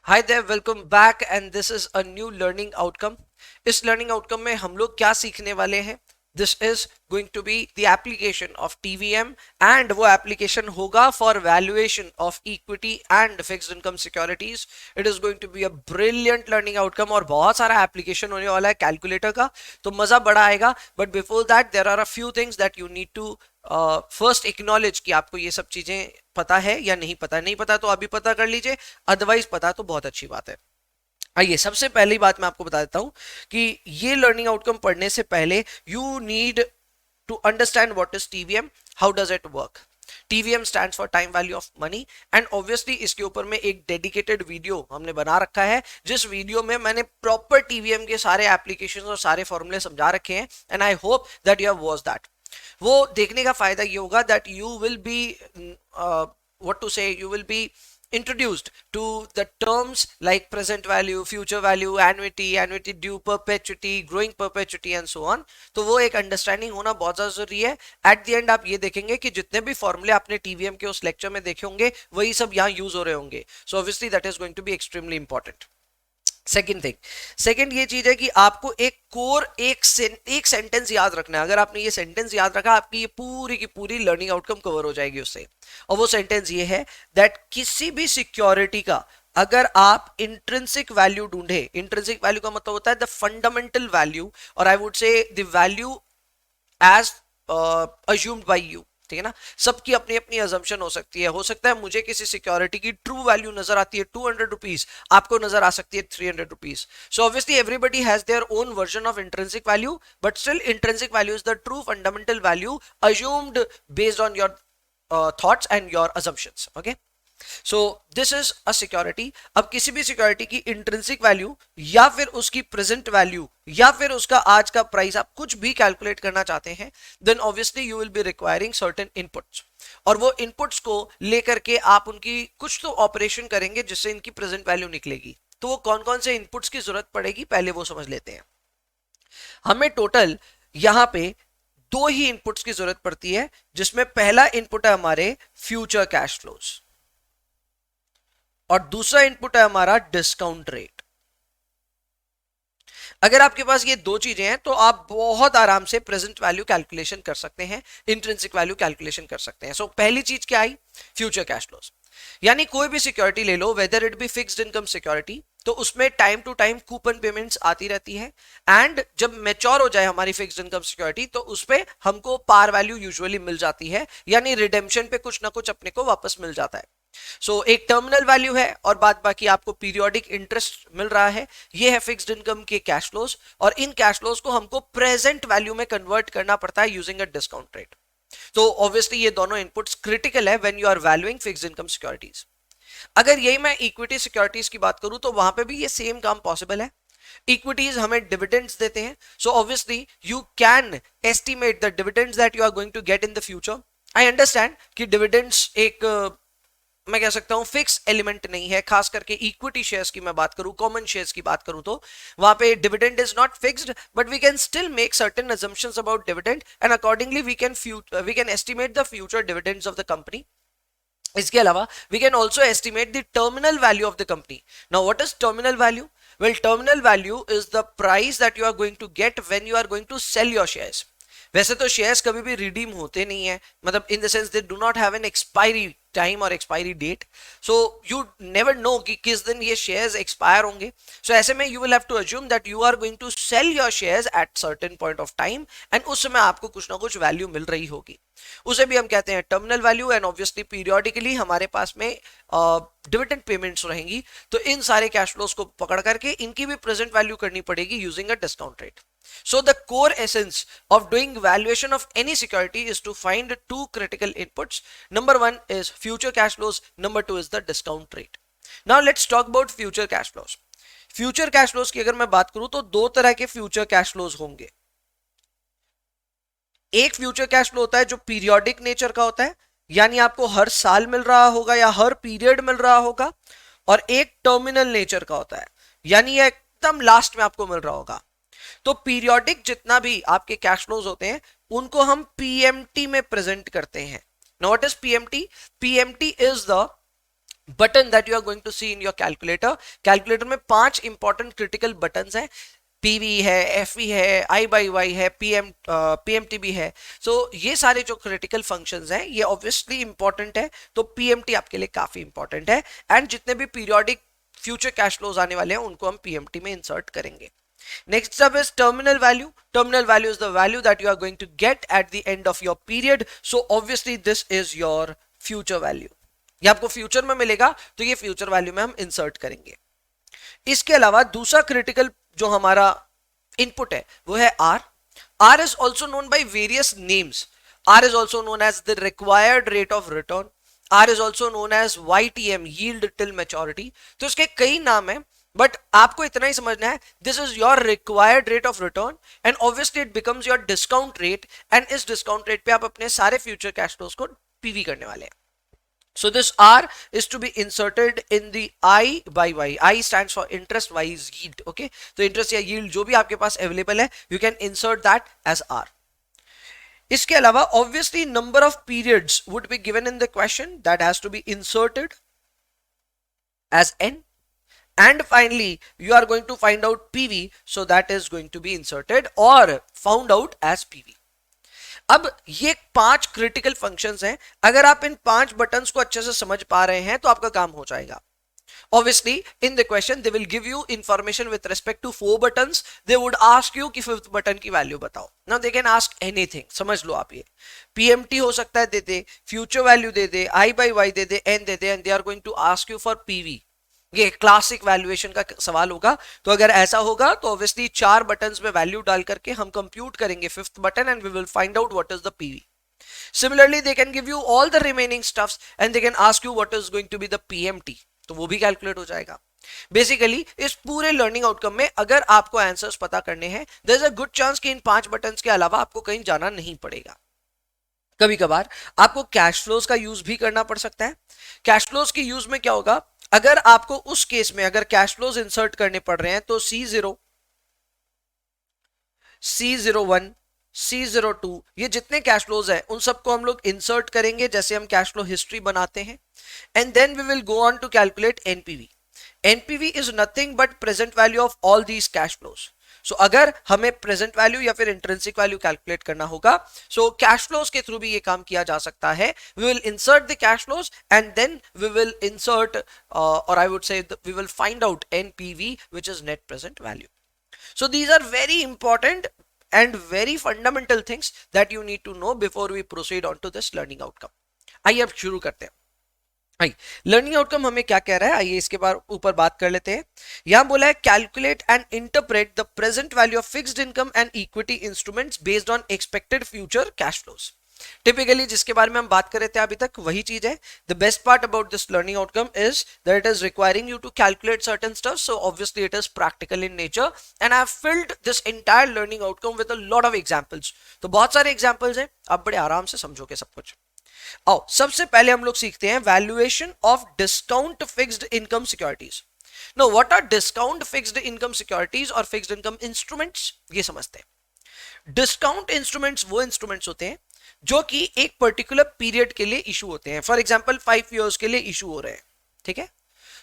Hi there, welcome back and this is a new learning outcome. इस learning outcome में हम लोग क्या सीखने वाले हैं? This is going to be the application of TVM and वो application होगा for valuation of equity and fixed income securities. It is going to be a brilliant learning outcome और बहुत सारा application होने वाला है calculator का, तो मजा बड़ा आएगा. But before that there are a few things that you need to first acknowledge कि आपको ये सब चीजें पता है या नहीं पता. नहीं पता तो अभी पता कर लीजिए, अदरवाइज पता तो बहुत अच्छी बात है. आइए, सबसे पहली बात मैं आपको बता देता हूं कि ये लर्निंग आउटकम पढ़ने से पहले you need to understand what is TVM, how does it work. TVM stands for time value of money and obviously इसके ऊपर में एक डेडिकेटेड वीडियो हमने बना रखा है, जिस वीडियो में मैंने प्रॉपर TVM के सारे एप्लीकेशंस और सारे फॉर्मूले समझा रखे हैं and I hope that you have watched that. वो देखने का फायदा ये होगा that you will be what to say you will be introduced to the terms like present value, future value, annuity, annuity due, perpetuity, growing perpetuity and so on. तो वो एक understanding होना बहुत ज्यादा जरूरी है. एट द एंड आप ये देखेंगे कि जितने भी फॉर्मूले आपने टीवीएम के उस लेक्चर में देखे होंगे वही सब यहाँ यूज हो रहे होंगे. So obviously that is going to be extremely important. Second ये चीज है कि आपको एक कोर एक सेंटेंस याद रखना है. अगर आपने ये सेंटेंस याद रखा, आपकी ये पूरी की पूरी लर्निंग आउटकम कवर हो जाएगी उससे. और वो सेंटेंस ये है दैट किसी भी सिक्योरिटी का अगर आप इंट्रिंसिक वैल्यू ढूंढे, इंट्रिंसिक वैल्यू का मतलब होता है द फंडामेंटल वैल्यू, और I would say the value as assumed by you. ठीक है ना, सबकी अपनी अपनी अजम्पशन हो सकती है. हो सकता है मुझे किसी सिक्योरिटी की ट्रू वैल्यू नजर आती है 200 रुपीज, आपको नजर आ सकती है 300 rupees. So obviously everybody has their own version of intrinsic value, but still intrinsic value is the true fundamental value assumed based on your thoughts and your assumptions. Okay, so this is a security. अब किसी भी security की intrinsic value या फिर उसकी present value या फिर उसका आज का प्राइस आप कुछ भी कैलकुलेट करना चाहते हैं, then obviously you will be requiring certain inputs. और वो इनपुट्स को लेकर के आप उनकी कुछ तो ऑपरेशन करेंगे जिससे इनकी प्रेजेंट वैल्यू निकलेगी. तो वो कौन कौन से इनपुट्स की जरूरत पड़ेगी पहले वो समझ लेते हैं. हमें टोटल यहां पे दो ही इनपुट्स की जरूरत पड़ती है, जिसमें पहला इनपुट है हमारे फ्यूचर कैश फ्लोज और दूसरा इनपुट है हमारा डिस्काउंट रेट. अगर आपके पास ये दो चीजें हैं तो आप बहुत आराम से प्रेजेंट वैल्यू कैलकुलेशन कर सकते हैं, इंट्रिंसिक वैल्यू कैलकुलेशन कर सकते हैं. सो पहली चीज क्या आई? Future cash flows. यानी कोई भी सिक्योरिटी ले लो, whether it be fixed income security, तो उसमें time to time coupon payments आती रहती है. एंड जब मैच्योर हो जाए हमारी फिक्स्ड इनकम सिक्योरिटी तो उस पे हमको पार वैल्यू यूजुअली मिल जाती है, यानी रिडेम्पशन पे कुछ ना कुछ अपने को वापस मिल जाता है. एक टर्मिनल वैल्यू है और बाद बाकी आपको पीरियोडिक इंटरेस्ट मिल रहा है. ये है फिक्स्ड इनकम के कैश फ्लोज, और इन कैश फ्लोज को हमको प्रेजेंट वैल्यू में कन्वर्ट करना पड़ता है यूजिंग अ डिस्काउंट रेट. तो ऑब्वियसली ये दोनों इनपुट्स क्रिटिकल है when you are valuing fixed income securities. अगर यही मैं इक्विटी सिक्योरिटीज की बात करूं तो वहां पे भी ये सेम काम पॉसिबल है. इक्विटीज हमें डिविडेंड्स देते हैं, so obviously you can estimate the dividends that you are going to get in the future. I understand कि डिविडेंड्स एक मैं कह सकता हूं फिक्स एलिमेंट नहीं है, खास करके इक्विटी शेयर्स की मैं बात करूं, कॉमन शेयर्स की बात करूं तो वहां पे dividend is not fixed, but we can still make certain assumptions about dividend and accordingly we can estimate the future dividends of the company. इसके अलावा we can also estimate the terminal value of the company. Now what is terminal value? Well, terminal value is the price that you are going to get when you are going to sell your shares. वैसे तो shares कभी भी redeem होते नहीं है, मतलब in the sense they do not have an expiry time और expiry date, so you never know कि किस दिन ये शेयर्स एक्सपायर होंगे. सो ऐसे में you will have to assume that you are going to sell your shares at certain point of time and उस समय आपको कुछ ना कुछ वैल्यू मिल रही होगी. उसे भी हम कहते हैं terminal value. And obviously periodically हमारे पास में डिविडेंड पेमेंट्स रहेंगी, तो इन सारे कैश फ्लोज को पकड़ करके इनकी भी प्रेजेंट वैल्यू करनी पड़ेगी using a discount rate. So the core essence of doing valuation of any security is to find two critical inputs. Number one is future cash flows. Number two is the discount rate. Now let's talk about future cash flows. Future cash flows की अगर मैं बात करूं तो दो तरह के future cash flows होंगे. एक फ्यूचर कैश फ्लो होता है जो पीरियोडिक नेचर का होता है, यानी आपको हर साल मिल रहा होगा या हर पीरियड मिल रहा होगा. और एक टर्मिनल नेचर का होता है, यानी ये एकदम लास्ट में आपको मिल रहा होगा. तो पीरियोडिक जितना भी आपके कैश फ्लोज होते हैं उनको हम पीएमटी में प्रेजेंट करते हैं. Now what is PMT? PMT is the button that you are going to see in your calculator, calculator में 5 इंपॉर्टेंट क्रिटिकल बटन्स हैं, पीवी है, एफवी है, आई बाई वाई है, पीएमटीबी है। सो ये सारे जो क्रिटिकल फंक्शंस हैं ये ऑब्वियसली इंपॉर्टेंट है, तो पीएमटी आपके लिए काफी इंपॉर्टेंट है। एंड जितने भी पीरियोडिक फ्यूचर कैश फ्लोज आने वाले हैं उनको हम पीएमटी में इंसर्ट करेंगे। Next step is terminal value. Terminal value is the value that you are going to get at the end of your period. So obviously this is your future value. ये आपको future में मिलेगा तो ये future value में हम insert करेंगे। इसके अलावा दूसरा क्रिटिकल जो हमारा इनपुट है वो है R. R is also known by various names. R is also known as the required rate of return. R is also known as YTM, yield till maturity. तो इसके कई नाम हैं, बट आपको इतना ही समझना है, this is your required rate of return and obviously it becomes your discount rate, and इस डिस्काउंट रेट पे आप अपने सारे फ्यूचर कैश फ्लोज को पीवी करने वाले हैं। So this R is to be inserted in the I by Y. I stands for interest, Y is yield. Okay, तो interest या yield जो भी आपके पास available है, you can insert that as R. इसके अलावा obviously number of periods would be given in the question, that has to be inserted as N. And finally you are going to find out PV, so that is going to be inserted or found out as PV. अब ये 5 critical functions हैं, अगर आप इन 5 buttons को अच्छे से समझ पा रहे हैं तो आपका काम हो जाएगा। Obviously in the question they will give you information with respect to 4 buttons. They would ask you कि 5th बटन की वैल्यू बताओ। Now they can ask anything, समझ लो आप, ये PMT हो सकता है दे दे, फ्यूचर वैल्यू दे दे, I by Y दे दे, N दे दे, and they are going to ask you for PV. ये क्लासिक वैल्यूएशन का सवाल होगा। तो अगर ऐसा होगा तो ऑब्वियसली 4 बटन्स में वैल्यू डाल करके हम कंप्यूट करेंगे 5th button and we will find out what is the PV. Similarly they can give you all the remaining stuffs and they can ask you what is going to be the PMT, तो वो भी calculate हो जाएगा। Basically इस पूरे learning outcome में अगर आपको आंसर्स पता करने हैं, there is a good chance कि इन 5 बटन्स के अलावा आपको कहीं जाना नहीं पड़ेगा। कभी कभार आपको कैश फ्लोज का यूज भी करना पड़ सकता है। कैश फ्लोज के यूज में क्या होगा, अगर आपको उस केस में अगर कैश फ्लोज इंसर्ट करने पड़ रहे हैं तो C0, C01, C02 ये जितने कैश फ्लोज हैं उन सबको हम लोग इंसर्ट करेंगे जैसे हम कैश फ्लो हिस्ट्री बनाते हैं, and then we will go on to calculate NPV. NPV is nothing but present value of all these cash flows. So अगर हमें प्रेजेंट वैल्यू या फिर इंट्रिंसिक वैल्यू कैलकुलेट करना होगा, सो कैश फ्लोज के through भी ये काम किया जा सकता है। We will insert the cash flows and then we will insert or I would say we will find out NPV which is net present value. So these are very important and very fundamental things that you need to know before we proceed on to this learning outcome. आइए अब शुरू करते हैं। Learning outcome हमें क्या कह रहा है, आइए इसके ऊपर बात कर लेते हैं। यहां बोला है calculate and interpret the present value of fixed income and equity instruments based on expected future cash flows. Typically जिसके बारे में हम बात कर रहे थे अभी तक वही चीज है। The best part about this learning outcome is that it is requiring you to calculate certain stuff, so obviously it is practical in nature and I have filled this entire learning outcome with a lot of examples. तो बहुत सारे examples हैं, आप बड़े आराम से समझोगे सब कुछ। आओ सबसे पहले हम लोग सीखते हैं valuation of discount fixed income securities. Know what are discount fixed income securities और फिक्स्ड इनकम इंस्ट्रूमेंट्स, ये समझते हैं। डिस्काउंट इंस्ट्रूमेंट्स वो इंस्ट्रूमेंट्स होते हैं जो कि एक पर्टिकुलर पीरियड के लिए इशू होते हैं। फॉर एग्जांपल 5 इयर्स के लिए इशू हो रहे हैं, ठीक है।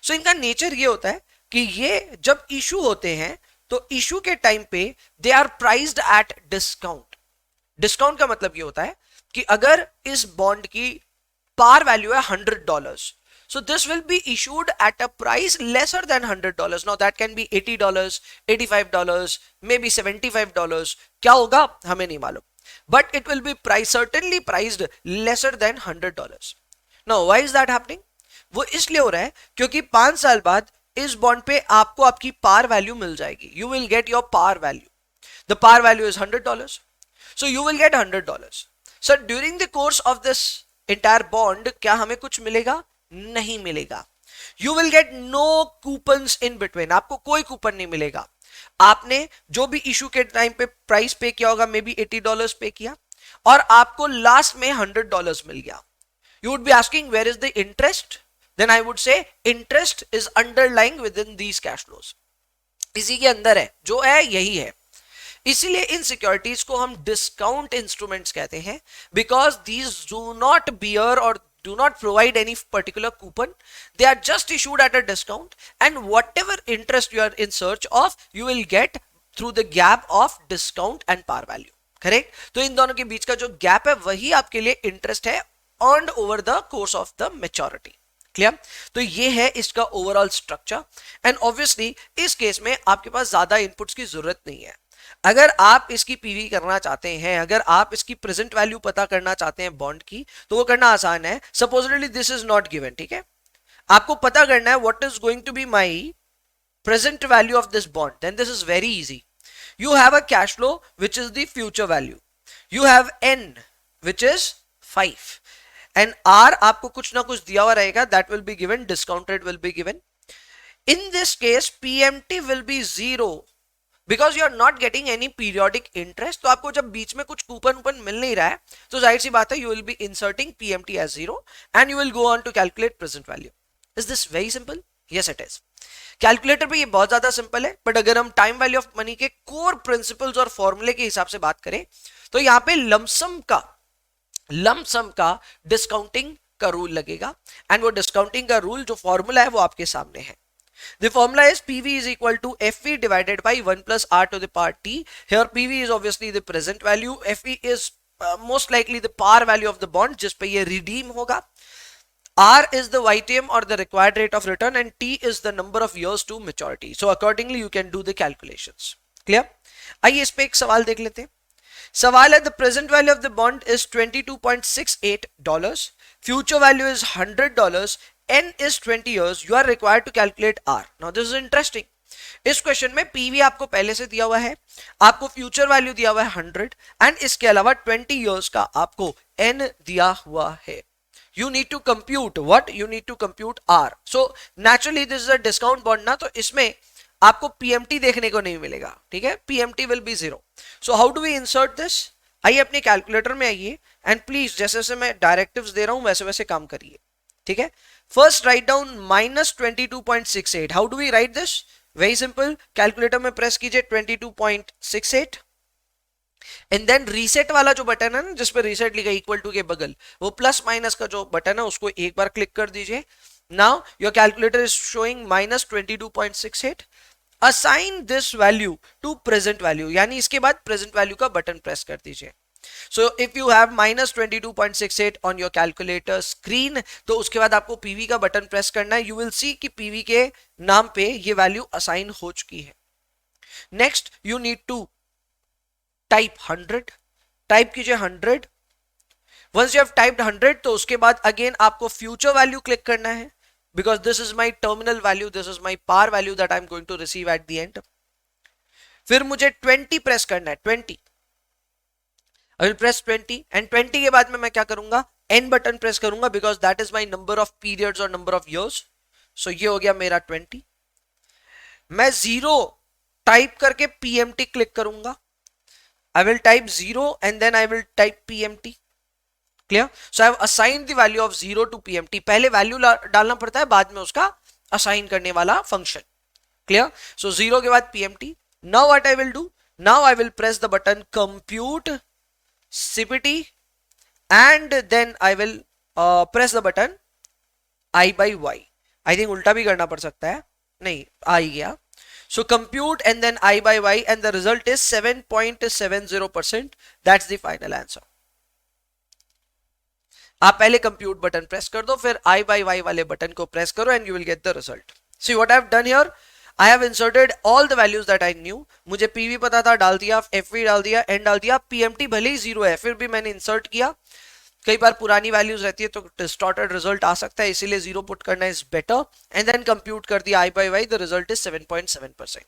सो इनका नेचर ये होता है कि ये जब इशू होते हैं तो इशू के टाइम पे they are priced at discount. Discount का मतलब ये होता है कि अगर इस बॉन्ड की पार वैल्यू है $100, so this will be issued at a price lesser than $100. Now that can be $80, $85, maybe $75. क्या होगा हमें नहीं मालूम, but it will be certainly priced lesser than $100. Now why is that happening? वो इसलिए हो रहा है क्योंकि 5 साल बाद इस बॉन्ड पे आपको आपकी पार वैल्यू मिल जाएगी। You will get your par value. The par value is $100, so you will get $100. So during the course of this entire bond क्या हमें कुछ मिलेगा? नहीं मिलेगा। You will get no coupons in between. आपको कोई coupon नहीं मिलेगा। आपने जो भी इशू के टाइम पे प्राइस पे किया होगा, मे बी $80 पे किया और आपको लास्ट में $100 मिल गया। You would be asking where is the interest? Then I would say interest is underlying within these cash flows. इसी के अंदर है, जो है यही है। इसीलिए इन सिक्योरिटीज को हम डिस्काउंट इंस्ट्रूमेंट्स कहते हैं, because these do not bear और do not provide any particular coupon. They are just issued at a discount, and whatever interest you are in search of, you will get through the gap of discount and par value. Correct? तो इन दोनों के बीच का जो gap है वही आपके लिए interest है earned over the course of the maturity. Clear? तो ये है इसका ओवरऑल स्ट्रक्चर. एंड ऑब्वियसली इस केस में आपके पास ज्यादा इनपुट्स की जरूरत नहीं है. अगर आप इसकी पीवी करना चाहते हैं, अगर आप इसकी प्रेजेंट वैल्यू पता करना चाहते हैं बॉन्ड की, तो वो करना आसान है. Supposedly this is not given, ठीक है? आपको पता करना है what is going to be my present value of this bond. Then this is very easy. You have a cash flow which is the future value. You have N which is 5 and R आपको कुछ ना कुछ दिया हुआ रहेगा, that will be given, discounted will be given. In this case PMT will be 0 because you are not getting any periodic interest. तो आपको जब बीच में कुछ कूपन मिल नहीं रहा है तो जाहिर सी बात है you will be inserting PMT as 0 and you will go on to calculate present value. Is this very simple? Yes it is. Calculator पे ये बहुत ज्यादा सिंपल है, बट अगर हम टाइम वैल्यू ऑफ मनी के कोर प्रिंसिपल्स और फॉर्मूले के हिसाब से बात करें तो यहां पे लमसम का डिस्काउंटिंग का रूल लगेगा. एंड वो डिस्काउंटिंग का रूल जो फॉर्मूला है वो आपके सामने है. The formula is PV is equal to FV divided by 1 plus R to the power T. Here PV is obviously the present value, FV is most likely the par value of the bond जिस पे ये redeem होगा. R is the YTM or the required rate of return and T is the number of years to maturity. So accordingly you can do the calculations. Clear? आइए इस पे एक सवाल देख लेते हैं. सवाल है the present value of the bond is $22.68. Future value is $100. N is 20 years. You are required to calculate R. Now this is interesting. इस क्वेश्चन में पीवी आपको पहले से दिया हुआ है, आपको फ्यूचर वैल्यू दिया हुआ है 100 एंड इसके अलावा 20 years का आपको N दिया हुआ है. You need to compute what? You need to compute R. So naturally this is a discount bond ना, तो इसमें आपको PMT देखने को नहीं मिलेगा, ठीक है? PMT will be 0. So how do we insert this? आइए अपने कैलकुलेटर में आइए एंड प्लीज जैसे जैसे मैं डायरेक्टिव्स दे रहा हूं वैसे वैसे काम करिए, ठीक है? First write down -22.68. How do we write this? Very simple. Calculator में प्रेस कीजिए 22.68 एंड देन रीसेट वाला जो बटन है ना जिस पे रीसेट लिखा इक्वल टू के बगल, वो प्लस माइनस का जो बटन है उसको एक बार क्लिक कर दीजिए. Now your calculator is showing -22.68. Assign this value to present value, यानी इसके बाद प्रेजेंट वैल्यू का बटन प्रेस कर दीजिए. So if you have -22.68 on your calculator screen, तो उसके बाद आपको PV का बटन प्रेस करना है. You will see कि PV के नाम पे ये वैल्यू असाइन हो चुकी है. Next you need to type 100. Type कीजिए 100. वंस यू हैव टाइप्ड 100 तो उसके बाद अगेन आपको फ्यूचर वैल्यू क्लिक करना है because this is my terminal value, this is my par value that I am going to receive at the end. फिर मुझे 20 press करना है. 20 आई विल प्रेस 20 एंड 20 के बाद में मैं क्या करूंगा? एन बटन प्रेस करूंगा because that is my number of periods और नंबर ऑफ ईयर्स. सो ये हो गया मेरा 20. मैं 0 टाइप करके PMT क्लिक करूंगा. I will type 0 and then I will type PMT. Clear? So I have assigned the value of 0 to PMT. पहले value डालना पड़ता है, बाद में उसका असाइन करने वाला फंक्शन. Clear? So 0 के बाद PMT. Now what I will do? Now I will press the button compute CPT and then I will press the button I by Y. I think उल्टा भी करना पड़ सकता है. नहीं, आ ही गया. So compute and then I by Y and the result is 7.70%. That's the final answer. आप पहले compute बटन प्रेस कर दो, फिर I by Y वाले बटन को प्रेस करो and you will get the result. See what I have done here? I have inserted all the values that I knew. मुझे PV पता था, डाल दिया, FV डाल दिया, N डाल दिया. PMT भले ही 0 है, फिर भी मैंने इंसर्ट किया. कई बार पुरानी वैल्यूज रहती है तो डिस्टॉर्टेड रिजल्ट आ सकता है, इसीलिए 0 पुट करना is better. And then compute कर दिया I by Y, the result is 7.7%.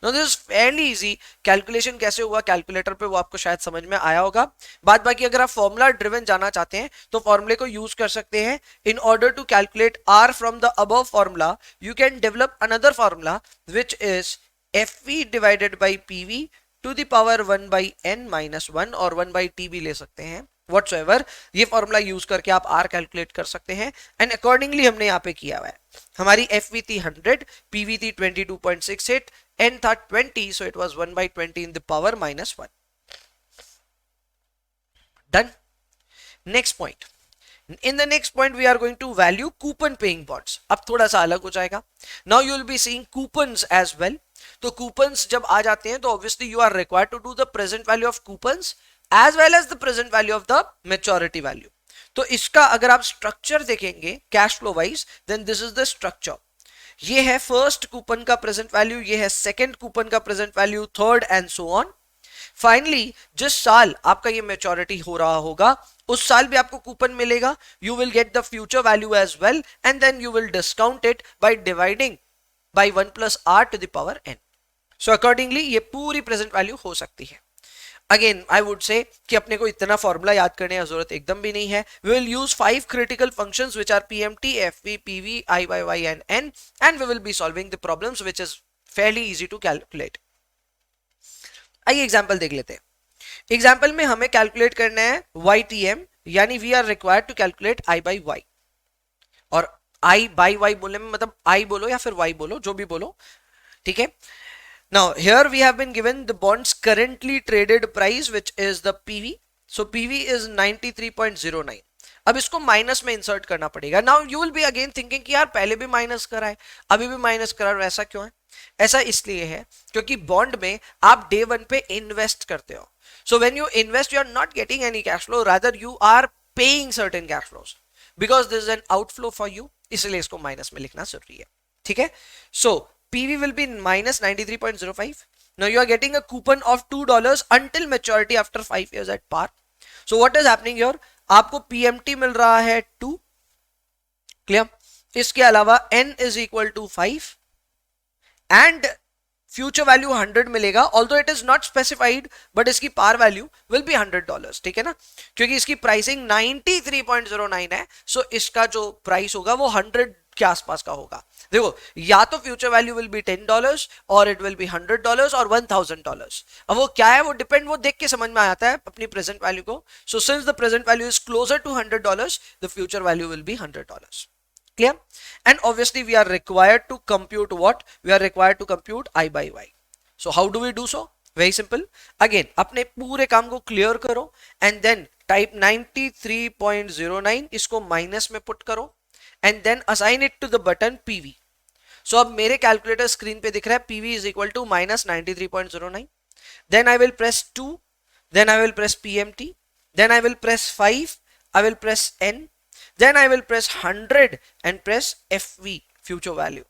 Now this is fairly easy. Calculation कैसे हुआ कैलकुलेटर पे वो आपको शायद समझ में आया होगा. बाद बाकी अगर आप फॉर्मूला ड्रिवन जाना चाहते हैं तो फॉर्मूले को यूज कर सकते हैं. In order to calculate R from the above formula you can develop another formula which is FV divided by PV to the power 1 by N minus 1 और 1 by T भी ले सकते हैं. Whatsoever, ये फॉर्मूला यूज करके आप R calculate कर सकते हैं. एंड अकॉर्डिंगली हमने यहाँ पे किया हुआ है. हमारी FV थी 100, PV थी 22.68, N था 20, so it was 1 by 20 in the power -1. Done. Next point. In the next point we are going to value coupon paying bonds. अब थोड़ा सा अलग हो जाएगा. Now you will be seeing coupons as well. तो coupons जब आ जाते हैं तो obviously you are required to do the present value of coupons as well as the present value of the maturity value. तो इसका अगर आप स्ट्रक्चर देखेंगे cash flow wise, then this is the structure. ये है फर्स्ट कूपन का present value, ये है सेकंड कूपन का present value, third and so on. Finally जिस साल आपका ये मैच्योरिटी हो रहा होगा उस साल भी आपको कूपन मिलेगा. You will get the future value as well and then you will discount it by dividing by 1 + r to the power n. So accordingly ये पूरी प्रेजेंट वैल्यू हो सकती है. अगेन आई वुड से कि अपने को इतना फॉर्मूला याद करने की जरूरत एकदम भी नहीं है. We will use 5 critical functions which are PMT, FV, PV, IYY and N, and we will be solving the problems which is fairly easy to calculate. आइए एग्जांपल देख लेते हैं. एग्जांपल में हमें कैलकुलेट करना है YTM, यानी we are required to calculate I by Y. और I by Y बोलने में मतलब I बोलो या फिर Y बोलो, जो भी बोलो, ठीक है. Now here we have been given the bonds currently traded price which is the PV. So PV is 93.09. अब इसको माइनस में इंसर्ट करना पड़ेगा. Now you will be again thinking कि यार पहले भी माइनस करा है, अभी भी माइनस करा है, ऐसा क्यों है? ऐसा इसलिए है क्योंकि बॉन्ड में आप डे 1 पे इन्वेस्ट करते हो. So when you invest, you are not getting any cash flow, rather you are paying certain cash flows because this is an outflow for you. इसलिए इसको माइनस में लिखना जरूरी है, ठीक है. So PV will be minus 93.05. Now you are getting a coupon of $2 until maturity after 5 years at par. So what is happening here? आपको PMT मिल रहा है 2, क्लियर. इसके अलावा N is equal to 5 and future value 100 मिलेगा. Although it is not specified but इसकी par value will be $100, ठीक है ना, क्योंकि इसकी प्राइसिंग 93.09 है. सो इसका जो प्राइस होगा वो 100 के आसपास का होगा. देखो या तो फ्यूचर वैल्यू विल बी $10 और इट विल बी $100 और $1000. अब वो क्या है वो डिपेंड, वो देख के समझ में आता है अपनी प्रेजेंट वैल्यू को. So since the present value is closer to $100, the future value will be $100. Clear? And obviously we are required to compute what? We are required to compute I by Y. So how do we do so? Very simple. Again, अपने पूरे काम को clear करो and then type 93.09, इसको minus में put करो and then assign it to the button PV. So अब मेरे कैलकुलेटर स्क्रीन पे दिख रहा है PV is equal to minus 93.09. Then I will press 2. Then I will press PMT. Then I will press 5. I will press N. Then I will press 100 and press FV, future value,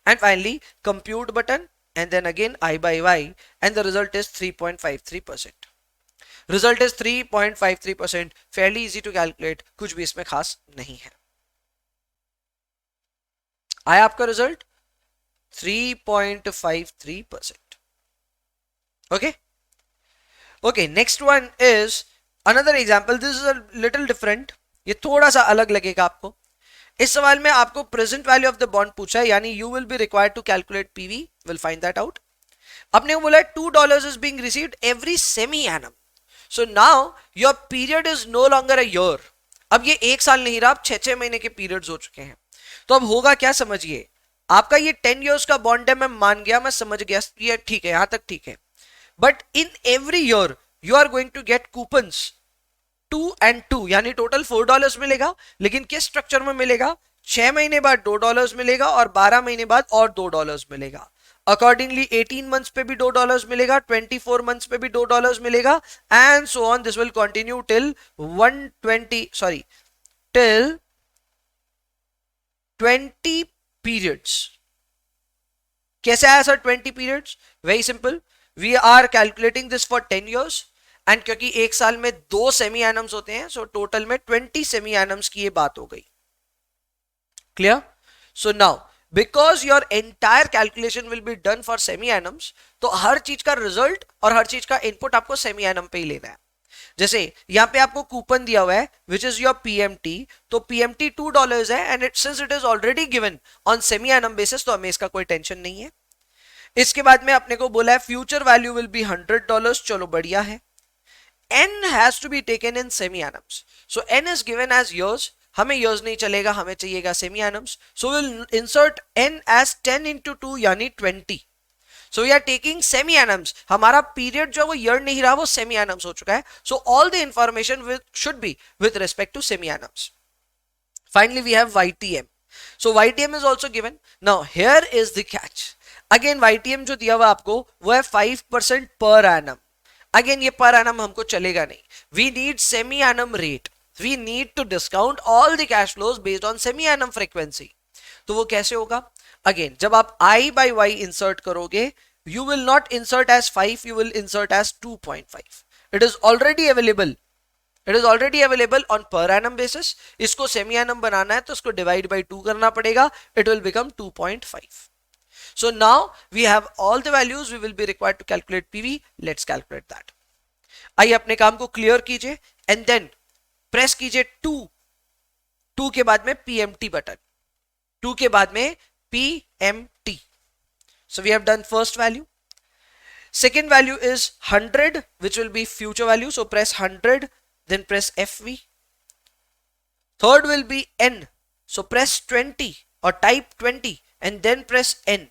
and finally compute button and then again I by Y, and the result is 3.53%. Result is 3.53%. fairly easy to calculate, कुछ भी इसमें खास नहीं है. आया आपका result 3.53%. okay, okay, next one is another example. This is a little different. ये थोड़ा सा अलग लगेगा आपको. इस सवाल में आपको present value of the bond पूछा है, यानी you will be required to calculate PV. Will find that out. अपने को बोला है $2 is being received every semi annum. So now your period is no longer a year. अब ये 1 साल नहीं रहा, अब 6 महीने के पीरियड्स हो चुके हैं. तो अब होगा क्या समझिए. आपका ये 10 years का बॉन्ड है, मैं मान गया, मैं समझ गया, ये ठीक है, यहां तक ठीक है. But in every year you are going to get coupons 2 and 2, यानी टोटल $4 मिलेगा. लेकिन किस स्ट्रक्चर में मिलेगा? 6 महीने बाद $2 मिलेगा और 12 महीने बाद और $2 मिलेगा. अकॉर्डिंगली 18 मंथ्स पे भी $2 मिलेगा, 24 मंथ्स पे भी $2 मिलेगा, and so on. This will continue till 20 periods. कैसे आया sir 20 periods? Very simple. We are calculating this for 10 years. And क्योंकि 1 साल में 2 सेमी एनम्स होते हैं, सो टोटल में 20 सेमी एनम्स की ये बात हो गई. Clear? So now because your entire calculation will be done for semi annums, तो हर चीज का रिजल्ट और हर चीज का इनपुट आपको सेमी एनम पे ही लेना है. जैसे यहां पे आपको कूपन दिया हुआ है विच इज योर पीएमटी, तो पीएमटी $2 है and since it is already given on semi annum basis, तो हमें इसका कोई टेंशन नहीं है. इसके बाद में अपने को बोला है फ्यूचर वैल्यू विल बी $100. चलो बढ़िया है. N has to be taken in semi-annums. So N is given as years. हमें years नहीं चलेगा, हमें चाहिएगा semi-annums. So we'll insert N as 10 into 2 यानी 20. So we are taking semi-annums. हमारा period जो वो year नहीं रहा, वो semi-annums हो चुका है. So all the information should be with respect to semi-annums. Finally, we have YTM. So YTM is also given. Now here is the catch. Again YTM जो दिया हुआ आपको वो है 5% per annum. Again ये per annum हमको चलेगा नहीं. We need semi-annum rate. We need to discount all the cash flows based on semi-annum frequency. तो वो कैसे होगा? Again जब आप I by Y insert करोगे, you will not insert as 5, you will insert as 2.5. It is already available. It is already available on per annum basis. इसको semi annum बनाना है तो इसको डिवाइड बाई 2 करना पड़ेगा. It will become 2.5. So now we have all the values we will be required to calculate PV. Let's calculate that. आइए अपने काम को क्लियर कीजिए एंड देन प्रेस कीजिए 2 के बाद में PMT बटन, 2 के बाद में PMT. So we have done first value. Second value is 100, which will be future value. So press 100. Then press FV. Third will be N. So press 20 or type 20 and then press N.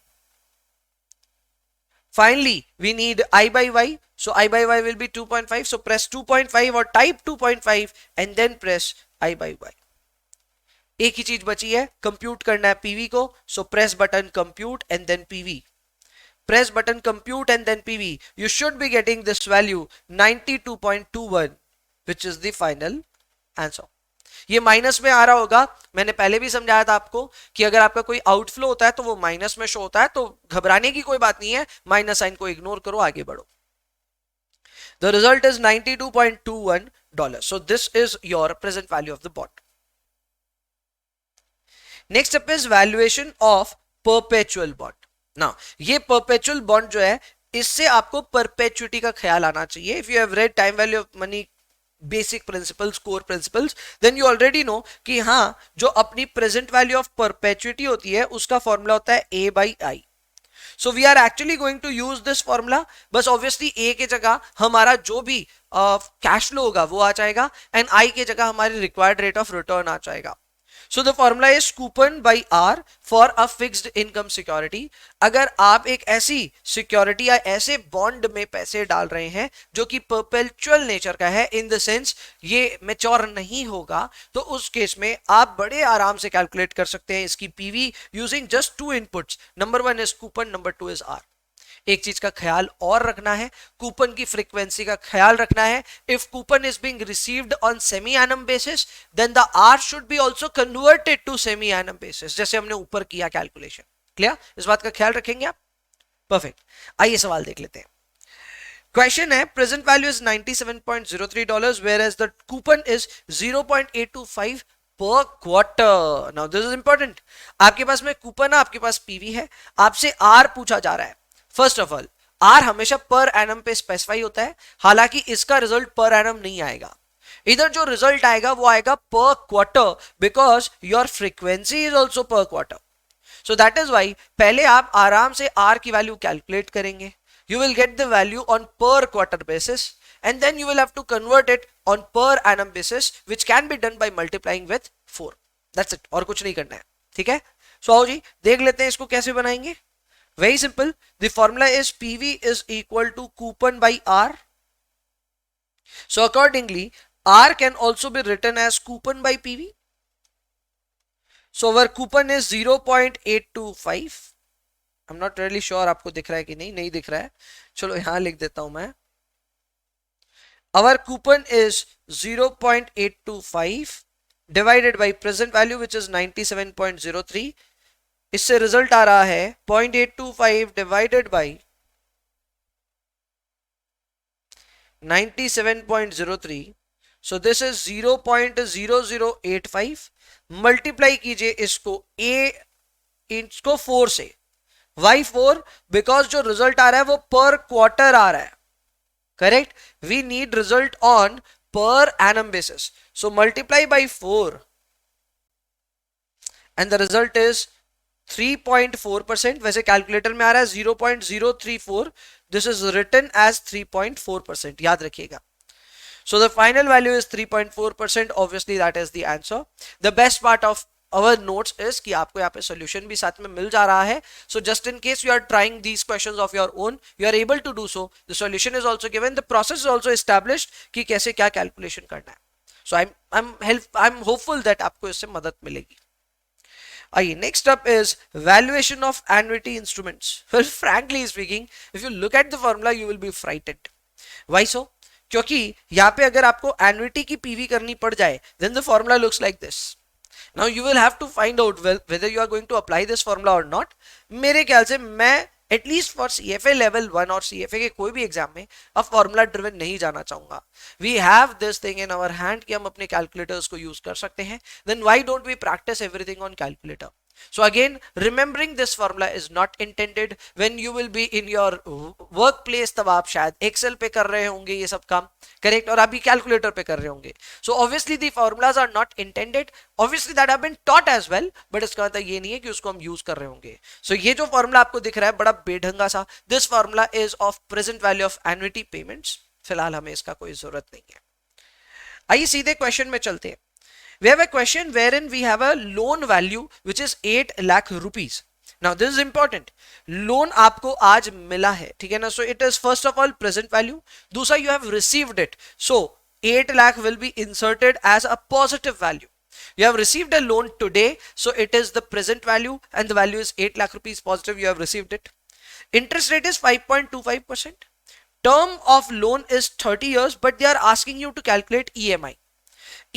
Finally, we need I by Y. So I by Y will be 2.5. So press 2.5 or type 2.5 and then press I by Y. एक ही चीज बची है, compute करना है PV को. So press button compute and then PV. Press button compute and then PV. You should be getting this value 92.21. Which is the final answer. ये minus में आ रहा होगा. मैंने पहले भी समझाया था आपको कि अगर आपका कोई आउटफ्लो होता है तो वो माइनस में शो होता है, तो घबराने की कोई बात नहीं है. माइनस साइन को इग्नोर करो, आगे बढ़ो. The result is $92.21. So this is your present value of the bond. Next up is valuation of perpetual bond. Now ये perpetual bond जो है, इससे आपको perpetuity का ख्याल आना चाहिए. If you have read time value of money basic principles, core principles, then you already know कि हाँ जो अपनी प्रेजेंट वैल्यू ऑफ परपेचुइटी होती है उसका फॉर्मूला होता है A by I. So we are actually going to use this formula. बस ऑब्वियसली A के जगह हमारा जो भी कैश फ्लो होगा वो आ जाएगा एंड I के जगह हमारी रिक्वायर्ड रेट ऑफ रिटर्न आ जाएगा. So the formula is coupon by R for a fixed income security. अगर आप एक ऐसी सिक्योरिटी या ऐसे बॉन्ड में पैसे डाल रहे हैं जो कि परपेचुअल नेचर का है, इन द सेंस ये मैच्योर नहीं होगा, तो उस केस में आप बड़े आराम से कैलकुलेट कर सकते हैं इसकी PV using just 2 inputs. Number 1 is coupon, number 2 is R. एक चीज का ख्याल और रखना है, कूपन की फ्रीक्वेंसी का ख्याल रखना है. If coupon is being received on semi annum basis then the R should be also converted to semi annum basis, जैसे हमने ऊपर किया कैलकुलेशन. क्लियर? इस बात का ख्याल रखेंगे आप? परफेक्ट. आइए सवाल देख लेते हैं. क्वेश्चन है present value is $97.03 whereas the coupon is 0.825 per quarter. Now this is important. आपके पास में कूपन है, आपके पास पीवी है, आपसे आर पूछा जा रहा है. फर्स्ट ऑफ ऑल आर हमेशा पर एनम पे स्पेसिफाई होता है, हालांकि इसका रिजल्ट पर एनम नहीं आएगा. इधर जो रिजल्ट आएगा वो आएगा per quarter because your frequency is also per quarter. So that is why पहले आप आराम से आर की वैल्यू कैलकुलेट करेंगे. You will get the value on per quarter basis and then you will have to convert it on per annum basis which can be done by multiplying with 4. That's it, और कुछ नहीं करना है. ठीक है? सो आओ जी देख लेते हैं इसको कैसे बनाएंगे. Very simple. The formula is PV is equal to coupon by R. So accordingly, R can also be written as coupon by PV. So our coupon is 0.825. I'm not really sure आपको दिख रहा है कि नहीं, नहीं दिख रहा है. चलो यहां लिख देता हूं मैं. Our coupon is 0.825 divided by present value which is 97.03. इससे रिजल्ट आ रहा है 0.825 divided by 97.03. So this is 0.0085. Multiply कीजिए इसको 4 से. वाई 4? बिकॉज जो रिजल्ट आ रहा है वो पर क्वार्टर आ रहा है. Correct? We need result on per annum basis. So multiply by 4 and the result is 3.4%. वैसे कैलकुलेटर में आ रहा है 0.034. This is written as 3.4%. याद रखिएगा. So the final value is 3.4%. Obviously that is the answer. The best part of our notes is कि आपको यहाँ पे सोल्यूशन भी साथ में मिल जा रहा है. So just in case you are trying these questions of your own, you are able to do so. The solution is also given, the process is also established कि कैसे क्या कैलकुलेशन करना है. So I am hopeful that आपको इससे मदद मिलेगी. आइए next up is valuation of annuity instruments. Well frankly speaking, if you look at the formula you will be frighted. Why सो? क्योंकि यहाँ पे अगर आपको एन्युटी की पीवी करनी पड़ जाए then the formula looks like this. Now you will have to find out whether you are going to apply this formula और नॉट. मेरे ख्याल से मैं एटलीस्ट फॉर CFA लेवल 1 और CFA के कोई भी एग्जाम में अब फॉर्मूला ड्रिवन नहीं जाना चाहूंगा. We have this thing in our hand कि हम अपने कैलकुलेटर्स को यूज कर सकते हैं. Then why don't we practice everything on calculator? So again, remembering this formula is not intended when you will be in your workplace. तब आप शायद Excel पे कर रहे होंगे ये सब काम, correct, और अभी calculator पे कर रहे होंगे. So obviously the formulas are not intended. Obviously that have been taught as well, but इसका मतलब ये नहीं है कि उसको हम use कर रहे होंगे. So ये जो formula आपको दिख रहा है बड़ा बेढंगा सा, this formula is of present value of annuity payments. फिलहाल हमें इसका कोई जरूरत नहीं है. आइए सीधे क्वेश्चन में चलते हैं. We have a question wherein we have a loan value which is 8 lakh rupees. Now this is important. Loan आपको आज मिला है, ठीक है ना? So it is first of all present value. दूसरा you have received it. So 8 lakh will be inserted as a positive value. You have received a loan today, so it is the present value and the value is 8 lakh rupees positive. You have received it. Interest rate is 5.25%. Term of loan is 30 years, but they are asking you to calculate EMI.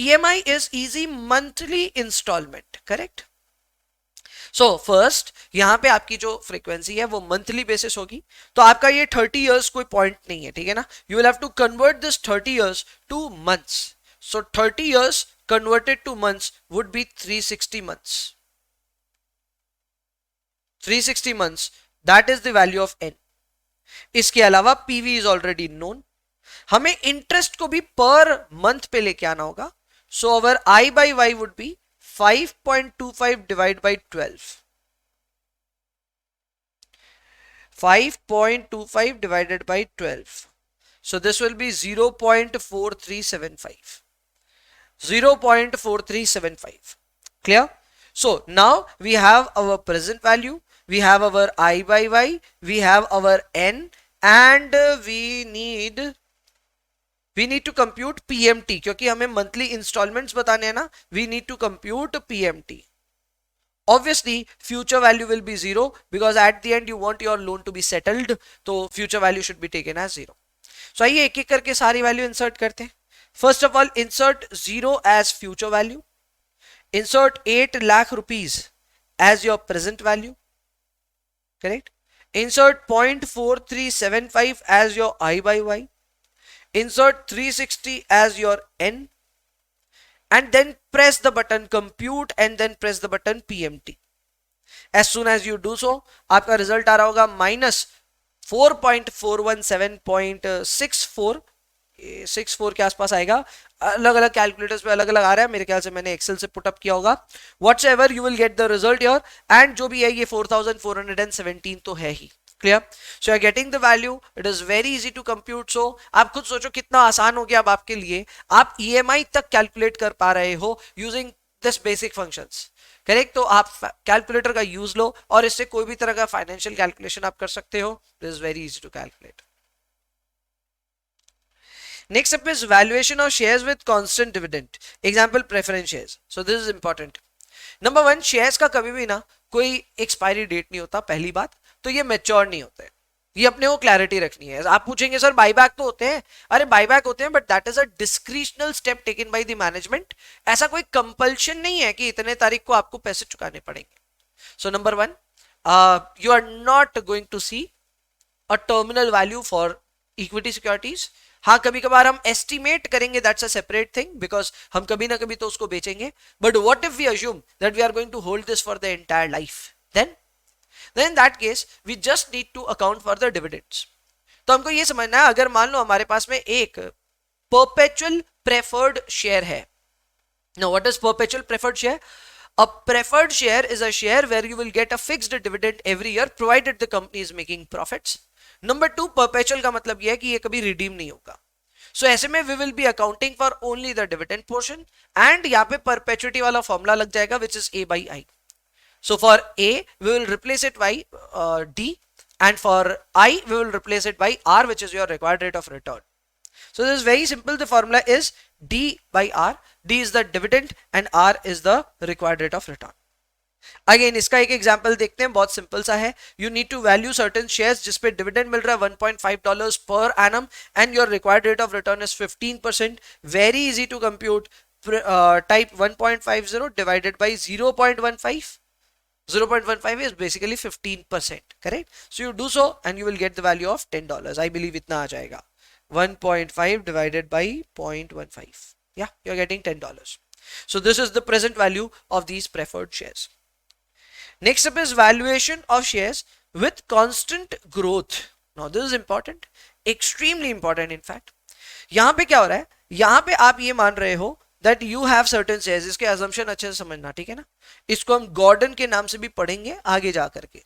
EMI is easy monthly installment, correct? So first यहां पे आपकी जो frequency है वो monthly basis होगी. तो आपका ये 30 years कोई पॉइंट नहीं है, ठीक है ना? You will have to convert this 30 years to months. So 30 years converted to months would be 360 months. 360 months, that is the value of N. इसके अलावा PV is already known. हमें इंटरेस्ट को भी पर मंथ पे लेके आना होगा. So our I by Y would be 5.25 divided by 12. 5.25 divided by 12. So this will be 0.4375. 0.4375. Clear? So now we have our present value, we have our I by Y, we have our N, and we need to compute PMT. क्योंकि हमें monthly installments बताने हैं ना, we need to compute PMT. Obviously future value will be 0 because at the end you want your loan to be settled, तो future value should be taken as 0. So आइए एक एक करके सारी वैल्यू इंसर्ट करते हैं. First of all insert 0 as future value, insert 8 lakh rupees as your present value, correct? Insert 0.4375 as your I by Y, insert 360 as your N, and then press the button compute and then press the button PMT. As soon as you do so, आपका result आ रहा होगा -4.417.64 के आसपास आएगा. अलग अलग calculators पे अलग अलग आ रहा है, मेरे ख्याल से मैंने एक्सेल से पुटअप किया होगा. Whatever you will get the result here, and जो भी है ये 4417 तो है ही. Clear? So you are getting the value. It is very easy to compute. So आप खुद सोचो कितना आसान हो गया अब आपके लिए. आप EMI तक कैलकुलेट कर पा रहे हो using this basic functions. Correct? तो आप कैलकुलेटर का यूज लो और इससे कोई भी तरह का फाइनेंशियल कैलकुलेशन आप कर सकते हो. This is very easy to calculate. Next up is valuation of shares with constant dividend. Example preference shares. So this is important. Number 1, shares का कभी भी ना कोई एक्सपायरी डेट नहीं होता. पहली बात तो ये मैच्योर नहीं होते. ये अपने को क्लैरिटी रखनी है. आप पूछेंगे सर बाईबैक तो होते हैं. अरे बाईबैक होते हैं but that is a डिस्क्रिशनल step taken by the management. ऐसा कोई कंपल्शन नहीं है कि इतने तारीख को आपको पैसे चुकाने पड़ेंगे. So number 1, you are not going to see a terminal value for equity securities. हाँ कभी कभार हम एस्टिमेट करेंगे, that's a separate thing, because हम कभी ना कभी तो उसको बेचेंगे. But what if we assume that we are going to hold this for the entire life, then in that case we just need to account for the dividends. तो हमको ये समझना है, अगर मान लो हमारे पास में एक perpetual preferred share है. Now what is perpetual preferred share? A preferred share is a share where you will get a fixed dividend every year provided the company is making profits. Number 2, perpetual का मतलब ये है कि ये कभी redeem नहीं होगा. So ऐसे में we will be accounting for only the dividend portion, and यहाँ पे perpetuity वाला formula लग जाएगा which is A by I. So for A we will replace it by D, and for I we will replace it by R, which is your required rate of return. So this is very simple. The formula is D by R. D is the dividend and R is the required rate of return. Again इसका एक example देखते हैं, बहुत simple सा है. You need to value certain shares जिसपे dividend मिल रहा है $1.5 per annum and your required rate of return is 15%. Very easy to compute. Type 1.50 divided by 0.15. 0.15 is basically 15%, correct? So you do so and you will get the value of $10. I believe इतना आ जाएगा. 1.5 divided by 0.15. Yeah, you're getting $10. So this is the present value of these preferred shares. Next up is valuation of shares with constant growth. Now this is important, extremely important in fact. यहाँ पे क्या हो रहा है, यहाँ पे आप ये मान रहे हो that you have certain shares. इसके assumption अच्छे से समझना, ठीक है ना. इसको हम गॉर्डन के नाम से भी पढ़ेंगे आगे जा करके,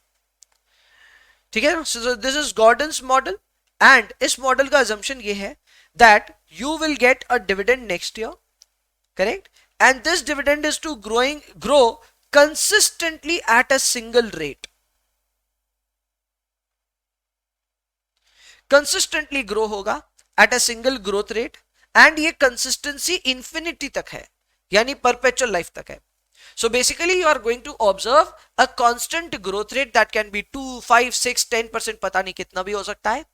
ठीक है ना. So this is Gordon's model and इस मॉडल का assumption ये है that you will get a dividend next year, correct? And this dividend is to grow consistently at a single rate. Consistently grow होगा at a single growth rate and ये consistency infinity तक है, यानी perpetual life तक है. So basically you are going to observe a constant growth rate that can be 2, 5, 6, 10%, पता नहीं कितना भी हो सकता है,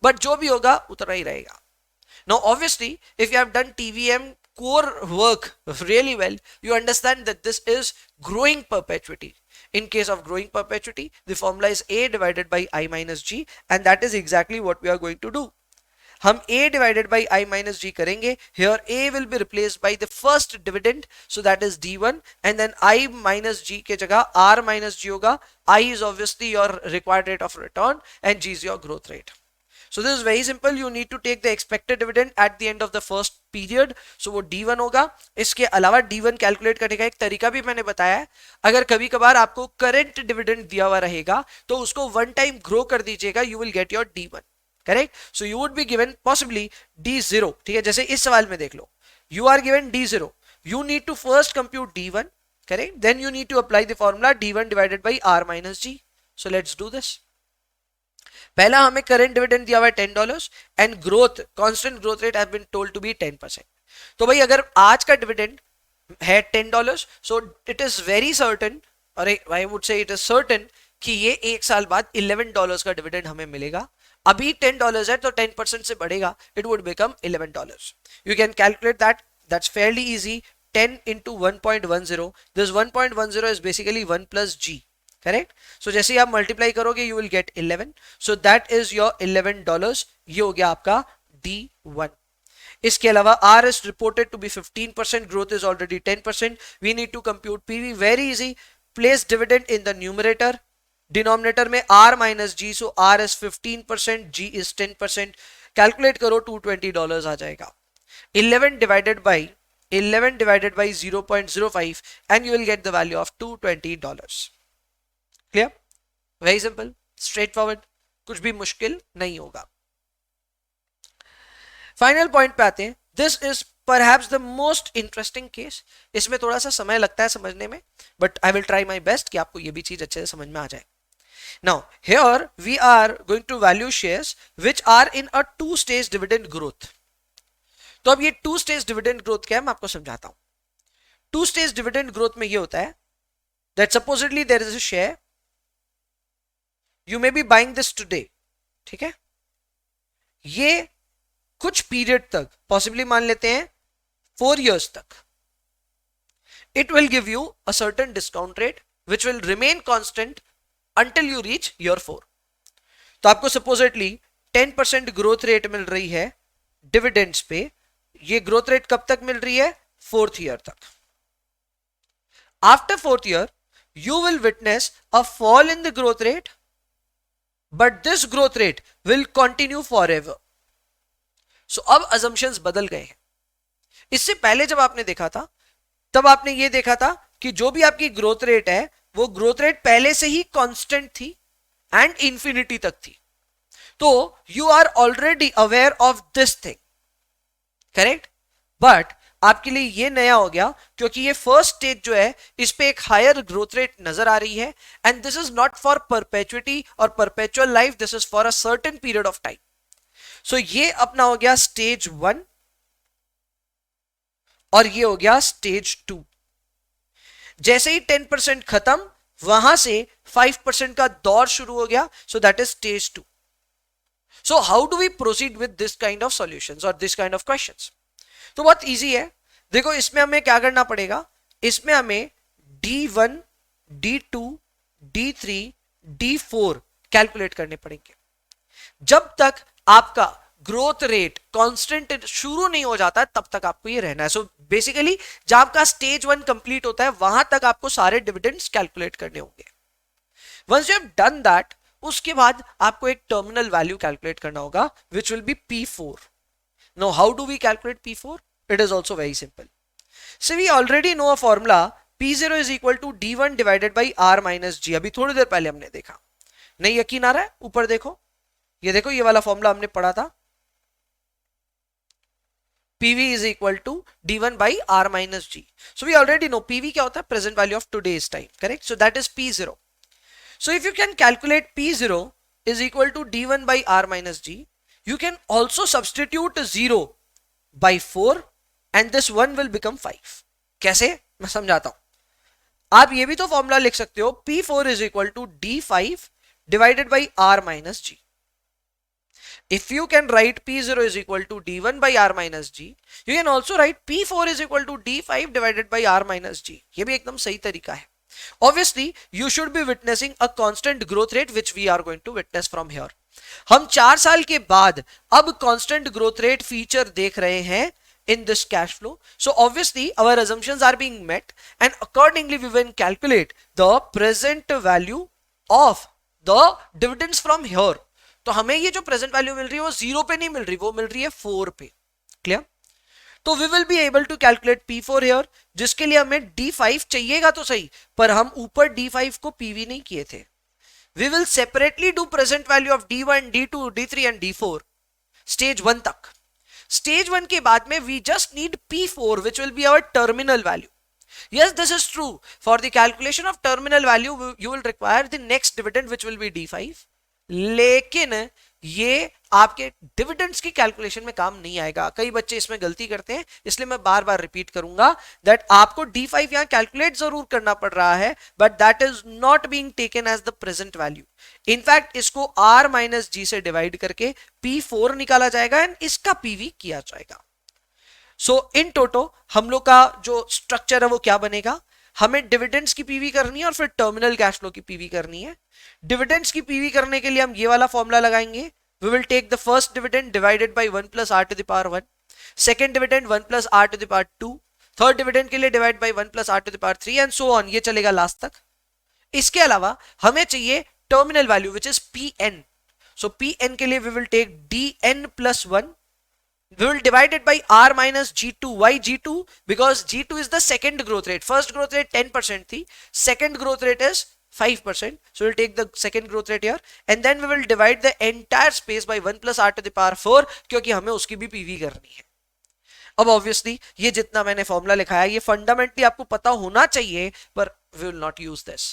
but जो भी होगा उतना ही रहेगा. Now obviously if you have done TVM core work really well, you understand that this is growing perpetuity. In case of growing perpetuity, the formula is A divided by I minus G and that is exactly what we are going to do. हम A divided by I minus G करेंगे. Here A will be replaced by the first dividend, so that is D1, and then I minus G के जगह R minus G होगा. I is obviously your required rate of return and G is your growth rate. So this is very simple. You need to take the expected dividend at the end of the first period. So वो D1 होगा. इसके अलावा D1 calculate करने का एक तरीका भी मैंने बताया है. अगर कभी कभार आपको करंट डिविडेंड दिया हुआ रहेगा तो उसको वन टाइम ग्रो कर दीजिएगा. You will get your D1. Correct. So you would be given possibly D0. ठीक है, जैसे इस सवाल में देख लो, you are given D0. You need to first compute D1, correct. Then you need to apply the formula D1 divided by R minus G. So let's do this. पहला हमें करंट डिविडेंड दिया हुआ है $10 and growth, constant growth rate has been told to be 10%. तो भाई अगर आज का डिविडेंड है $10, so it is very certain, और I would say it is certain कि ये एक साल बाद $11 का डिविडेंड हमें मिलेगा. अभी $10 है तो 10% से बढ़ेगा, it would become $11. You can calculate that, that's Fairlie easy. 10 into 1.10, this 1.10 is basically 1 plus G, correct? So जैसे ही आप मल्टीप्लाई करोगे you will get 11. So that is your $11. ये हो गया आपका D1. इसके अलावा R is reported to be 15%, growth is already 10%. We need to compute PV, very easy. Place dividend in the numerator. Denominator में R minus G, so R is 15%, G is 10%. Calculate करो, $220 आ जाएगा. 11 divided by 0.05 and you will get the value of $220. Clear? Very simple, straightforward, कुछ भी मुश्किल नहीं होगा. Final point पे आते हैं. This is perhaps the most interesting case. इसमें थोड़ा सा समय लगता है समझने में, but I will try my best कि आपको ये भी चीज अच्छे से समझ में आ जाए. Now here we are going to value shares which are in a two-stage dividend growth. तो अब ये two-stage dividend growth क्या है मैं आपको समझाता हूं. Two-stage dividend growth में ये होता है that supposedly there is a share, you may be buying this today, ठीक है. ये कुछ पीरियड तक, पॉसिबली मान लेते हैं 4 years तक, it will give you a certain discount rate which will remain constant until you reach year 4. तो आपको सपोजिटली 10% ग्रोथ रेट मिल रही है डिविडेंड्स पे. ये ग्रोथ रेट कब तक मिल रही है? 4th year तक. After 4th year you will witness a fall in the growth rate, but this growth rate will continue forever. So अब assumptions बदल गए हैं. इससे पहले जब आपने देखा था तब आपने ये देखा था कि जो भी आपकी ग्रोथ रेट है वो ग्रोथ रेट पहले से ही कांस्टेंट थी एंड इंफिनिटी तक थी. तो you are already aware of this thing, correct. But आपके लिए ये नया हो गया क्योंकि ये फर्स्ट स्टेज जो है इस पे एक हायर ग्रोथ रेट नजर आ रही है and this is not for perpetuity or perpetual life, this is for a certain period of time. So ये अपना हो गया स्टेज 1. और ये हो गया स्टेज 2। जैसे ही 10% खत्म, वहां से 5% का दौर शुरू हो गया, so that is stage 2। So how do we proceed with this kind of solutions और दिस काइंड ऑफ क्वेश्चंस? तो बहुत इजी है। देखो इसमें हमें क्या करना पड़ेगा, इसमें हमें D1, D2, D3, D4 calculate करने पड़ेंगे। जब तक आपका ग्रोथ रेट कांस्टेंट शुरू नहीं हो जाता तब तक आपको ये रहना है। सो बेसिकली जब आपका स्टेज 1 कंप्लीट होता है वहां तक आपको सारे डिविडेंड्स कैलकुलेट करने होंगे। Once you have done that, उसके बाद आपको एक टर्मिनल वैल्यू कैलकुलेट करना होगा which will be P4। Now how do we calculate P4? It is also very simple. So we already know a formula P0 is equal to D1 divided by R minus G। अभी थोड़ी देर पहले हमने देखा, नहीं यकीन आ रहा है? ऊपर देखो, ये देखो ये वाला फॉर्मूला हमने पढ़ा था, PV is equal to D1 by R minus G. So we already know PV क्या होता है? Present value of today's time, correct? So that is P0. So if you can calculate P0 is equal to D1 by R minus G, you can also substitute 0 by 4 and this 1 will become 5. कैसे? मैं समझाता हूं। आप ये भी तो formula लिख सकते हो, P4 is equal to D5 divided by R minus G. If you can write P0 is equal to D1 by R minus G, you can also write P4 is equal to D5 divided by R minus G. ये भी एकदम सही तरीका है। Obviously, you should be witnessing a constant growth rate which we are going to witness from here. हम 4 साल के बाद अब constant growth rate feature देख रहे हैं in this cash flow. So obviously our assumptions are being met and accordingly we will calculate the present value of the dividends from here. तो हमें ये जो प्रेजेंट वैल्यू मिल रही है वो 0 पे नहीं मिल रही, वो मिल रही है 4 पे। क्लियर? तो we will be able to calculate P4 here, जिसके लिए हमें D5 चाहिएगा तो सही, पर हम ऊपर D5 को PV नहीं किए थे। We will separately do present value of D1, D2, D3 and D4 stage 1 तक। स्टेज 1 के बाद में we just need P4 which will be our terminal value. Yes, this is true. For the calculation of terminal value, you will require the next dividend which will be D5. लेकिन ये आपके dividends की calculation में काम नहीं आएगा। कई बच्चे इसमें गलती करते हैं, इसलिए मैं बार बार रिपीट करूंगा दैट आपको D5 यहां कैलकुलेट जरूर करना पड़ रहा है, but that is not being taken as the present value. In fact इसको R माइनस G से डिवाइड करके P4 निकाला जाएगा एंड इसका PV किया जाएगा। सो इन टोटल हम लोग का जो स्ट्रक्चर है वो क्या बनेगा, हमें डिविडेंड्स की पीवी करनी है और फिर टर्मिनल कैश फ्लो की पीवी करनी है। डिविडेंड्स की पीवी करने के लिए हम ये वाला फॉर्मूला लगाएंगे, we will take the first dividend divided by 1 plus r to the power 1, second dividend 1 plus r to the power 2, third dividend के लिए divide by 1 plus r to the power 3 and so on, ये चलेगा last तक। इसके अलावा हमें चाहिए terminal value which is Pn। So Pn के लिए we will take Dn plus 1, we will divide it by R minus G2. Why G2? Because G2 is the second growth rate. First growth rate 10% थी, second growth rate is 5%. So we'll take the second growth rate here and then we will divide the entire space by 1 plus R to the power 4 क्योंकि हमें उसकी भी PV करनी है। अब obviously ये जितना मैंने फॉर्मूला लिखा है ये फंडामेंटली आपको पता होना चाहिए, पर we will not use this.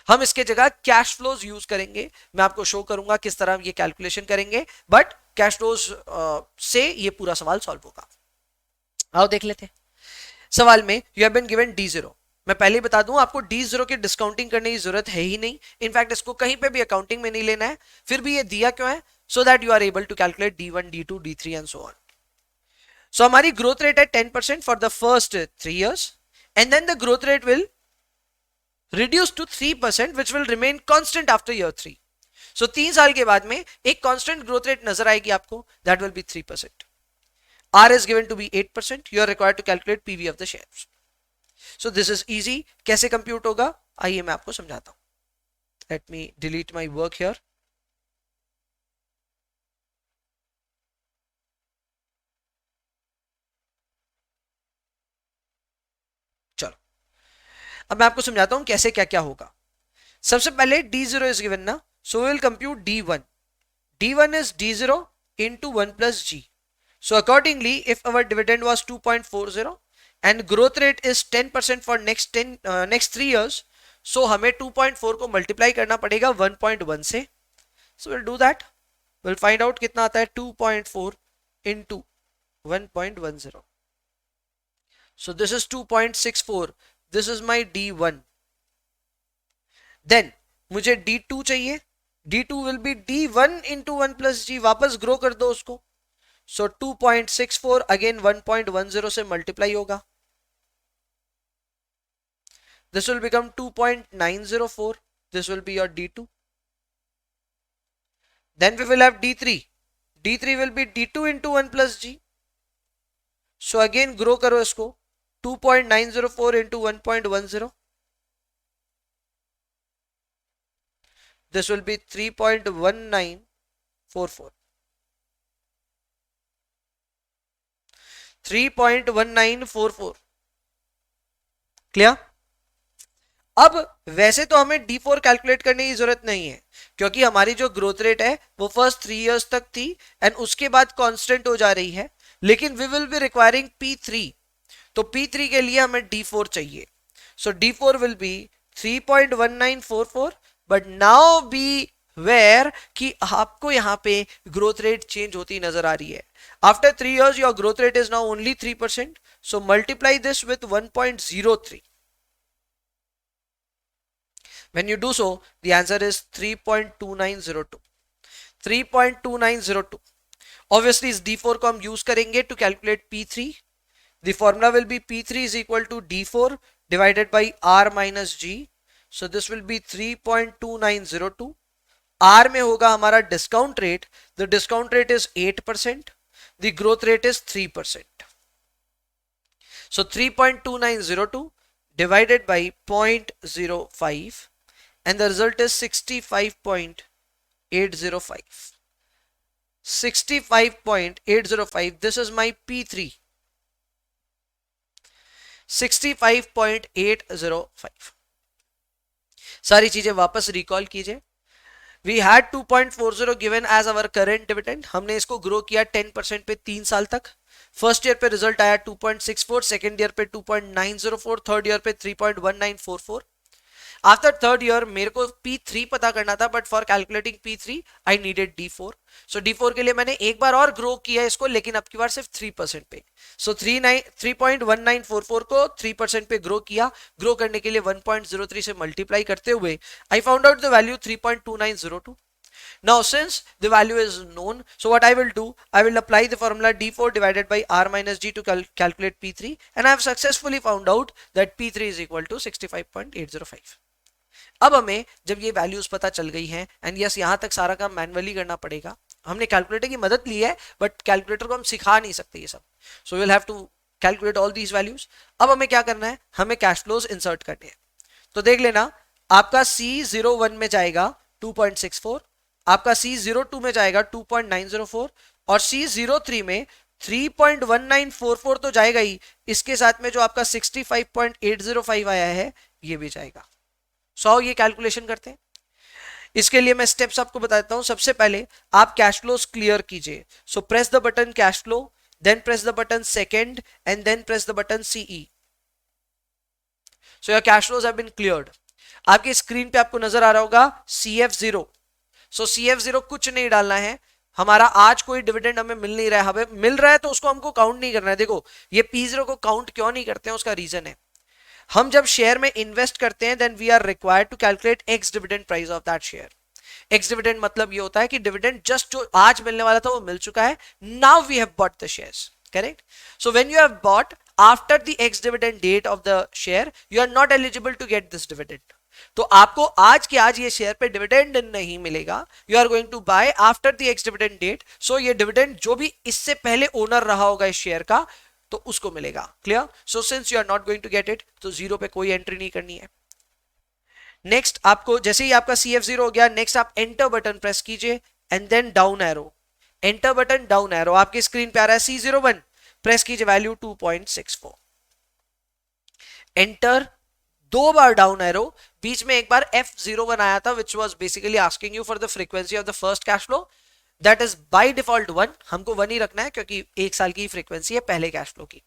हम इसके जगह कैश फ्लोज यूज करेंगे। मैं आपको शो करूंगा किस तरह ये कैलकुलेशन करेंगे, बट कैश फ्लोज से ये पूरा सवाल सॉल्व होगा। आओ देख लेते हैं। सवाल में you have been given D0। मैं पहले ही बता दूं आपको D0 की डिस्काउंटिंग करने की जरूरत है ही नहीं। इनफैक्ट इसको कहीं पे भी अकाउंटिंग में नहीं लेना है, फिर भी ये दिया क्यों है? So that you are able to calculate D1, D2, D3 and so on. So हमारी ग्रोथ रेट है 10% for the first 3 years and then the growth rate will reduce to 3% which will remain constant after year 3. So 3 साल के बाद में एक constant growth rate नजर आएगी आपको, that will be 3%. R is given to be 8%. You are required to calculate PV of the shares. So this is easy. कैसे compute होगा आइए मैं आपको समझाता हूं। Let me delete my work here. अब मैं आपको समझाता हूं कैसे क्या क्या होगा। सबसे पहले D0 इज गिवन ना, so we will compute D1. D1 is D0 into 1 plus G. So accordingly, if our dividend was 2.40 and growth rate is 10% for next 3 years, so हमें 2.4 को मल्टीप्लाई करना पड़ेगा 1.1 से। So we'll do that. We'll find out कितना आता है 2.4 into 1.10. So this is 2.64. This is my D1. Then मुझे D2 चाहिए. D2 will be D1 into 1 plus G. वापस ग्रो कर दो उसको. So 2.64 again 1.10 से मल्टीप्लाई होगा. This will become 2.904. This will be your D2. Then we will have D3. D3 will be D2 into 1 plus G. So again grow करो इसको. 2.904 into 1.10. This will be 3.1944. 3.1944. Clear? अब वैसे तो हमें D4 calculate करने की जरूरत नहीं है क्योंकि हमारी जो ग्रोथ रेट है वो फर्स्ट 3 इयर्स तक थी एंड उसके बाद कांस्टेंट हो जा रही है, लेकिन we will be requiring P3. तो P3 के लिए हमें D4 चाहिए. So D4 will be 3.1944. But now beware कि आपको यहां पे ग्रोथ रेट चेंज होती नजर आ रही है. After 3 years your growth rate is now only 3%. So multiply this with 1.03. When you do so, the answer is 3.2902. 3.2902. Obviously, इस D4 को हम यूज करेंगे to calculate P3. The formula will be P3 is equal to D4 divided by R minus G. So this will be 3.2902. R में होगा हमारा discount rate. The discount rate is 8%. The growth rate is 3%. So 3.2902 divided by 0.05. And the result is 65.805. 65.805. This is my P3. 65.805. सारी चीजें वापस recall कीजिए. We had 2.40 given as our current dividend. हमने इसको grow किया 10% पे 3 साल तक. फर्स्ट ईयर पे रिजल्ट आया 2.64, सेकेंड ईयर पे 2.904, थर्ड ईयर पे 3.1944. आफ्टर थर्ड ईयर मेरे को P3 पता करना था, but for calculating P3 I needed D4. So D4 के लिए मैंने एक बार और ग्रो किया इसको, लेकिन अब की बार सिर्फ 3% पे. सो 3.1944 को 3% पे ग्रो किया. ग्रो करने के लिए 1.03 से मल्टीप्लाई करते हुए I found out the value 3.2902. Now since the value is known, so what I will do, I will apply the formula D4 divided by R minus G to calculate P3, and I have successfully found out that P3 is equal to 65.805. अब हमें जब ये values पता चल गई हैं, and yes यहां तक सारा काम मैनुअली करना पड़ेगा. हमने कैलकुलेटर की मदद ली है, बट कैलकुलेटर को हम सिखा नहीं सकते ये सब. So will have to calculate all these values. अब हमें क्या करना है, हमें कैश फ्लोज इंसर्ट करने हैं. तो देख लेना, आपका C01 में जाएगा 2.64, आपका C02 में जाएगा 2.904, और C03 में 3.1944 तो जाएगा ही. इसके साथ में जो आपका 65.805 आया है ये भी जाएगा. सो ये कैलकुलेशन करते हैं. इसके लिए मैं स्टेप्स आपको बताता हूं. सबसे पहले आप कैश फ्लोज क्लियर कीजिए. So press the button cash flow, then press the button second, and then press the button CE. So your cash flows have been cleared. आपकी स्क्रीन पे आपको नजर आ रहा होगा CF0. सो CF0 कुछ नहीं डालना है. हमारा आज कोई डिविडेंड हमें मिल नहीं रहा है. हमें मिल रहा है तो उसको हमको काउंट नहीं करना है. देखो ये P0 को काउंट क्यों नहीं करते हैं, उसका रीजन है. हम जब शेयर में इन्वेस्ट करते हैं, then we are required to calculate ex dividend price of that share. Ex dividend मतलब ये होता है कि डिविडेंड जस्ट जो आज मिलने वाला था वो मिल चुका है. Now we have bought the shares. Correct? So when you have bought after the ex dividend date of the share, you are not eligible to get this dividend. तो आपको आज के आज ये शेयर पे डिविडेंड नहीं मिलेगा. You are going to buy after the ex dividend date. So ये डिविडेंड जो भी इससे पहले ओनर रहा होगा इस शेयर का, तो उसको मिलेगा. Clear? So since you are not going to get it, तो जीरो पे कोई एंट्री नहीं करनी है. नेक्स्ट आपको जैसे ही आपका CF0 हो गया, नेक्स्ट आप एंटर बटन प्रेस कीजिए and then down arrow. Enter button, down arrow. आपकी स्क्रीन पे आ रहा है C01. प्रेस कीजिए वैल्यू 2.64. एंटर. 2 बार डाउन एरो. बीच में एक बार F01 आया था, which was basically asking you for the frequency of the first cash flow. That is by default 1. हमको 1 ही रखना है क्योंकि 1 साल की फ्रीक्वेंसी है पहले कैश फ्लो की.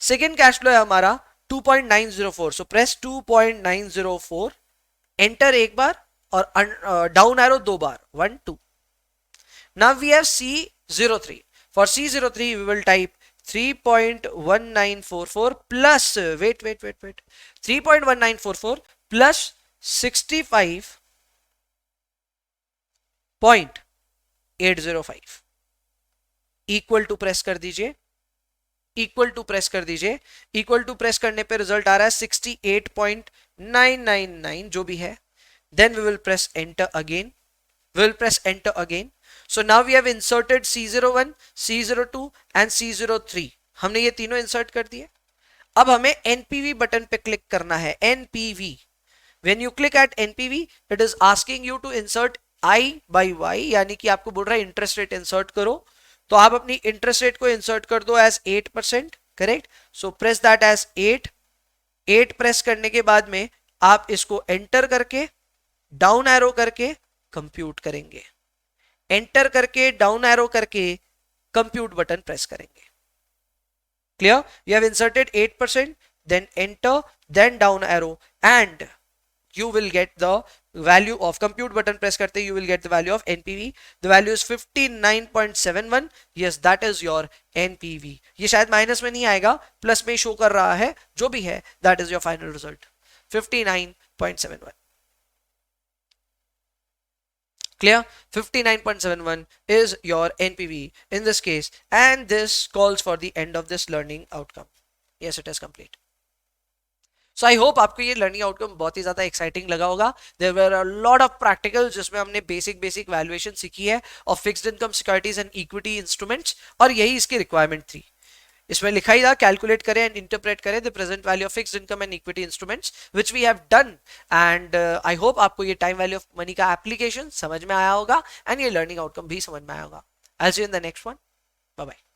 सेकेंड कैश फ्लो है हमारा 2.904. सो प्रेस 2.904. एंटर एक बार और डाउन एरो 2 बार. 1 2. Now we have C03. For C03 we will type 3.1944 plus wait 3.1944 plus 65.805 equal to press कर दीजिए, इक्वल टू प्रेस कर दीजिए, इक्वल टू प्रेस करने पे रिजल्ट आ रहा है 68.999 जो भी है. Then we will press enter again, we will press enter again. So now we have inserted C01, C02 and C03. हमने ये तीनों इंसर्ट कर दिए. अब हमें NPV बटन पे क्लिक करना है. NPV. When you click at NPV, it is asking you to insert I by Y, यानी कि आपको बोल रहा है इंटरेस्ट रेट इंसर्ट करो. तो आप अपनी इंटरेस्ट रेट को इंसर्ट कर दो as 8%, correct. So press that as 8 press करने के बाद में आप इसको एंटर करके डाउन एरो करके कंप्यूट करेंगे. एंटर करके डाउन एरो करके कंप्यूट बटन प्रेस करेंगे. Clear? You have inserted 8%, then enter, then down arrow and you will get the value of compute button press karte you will get the value of NPV. The value is 59.71. yes, that is your NPV. ये शायद minus में नहीं आएगा, plus में show कर रहा है. जो भी है that is your final result 59.71. Clear? 59.71 is your NPV in this case, and this calls for the end of this learning outcome. Yes, it is complete. So I hope आपको ये learning outcome बहुत ही ज्यादा exciting लगा होगा. There were a lot of practical जिसमें हमने basic valuation सीखी है of fixed income securities and equity instruments, और यही इसकी रिक्वायरमेंट थी. इसमें लिखा ही था कैलकुलेट करें एंड इंटरप्रेट करें the present value of fixed income and equity instruments which we have done. And I hope आपको ये टाइम वैल्यू ऑफ मनी का एप्लीकेशन समझ में आया होगा एंड ये लर्निंग आउटकम भी समझ में आया होगा. I'll see you in the next one. Bye bye.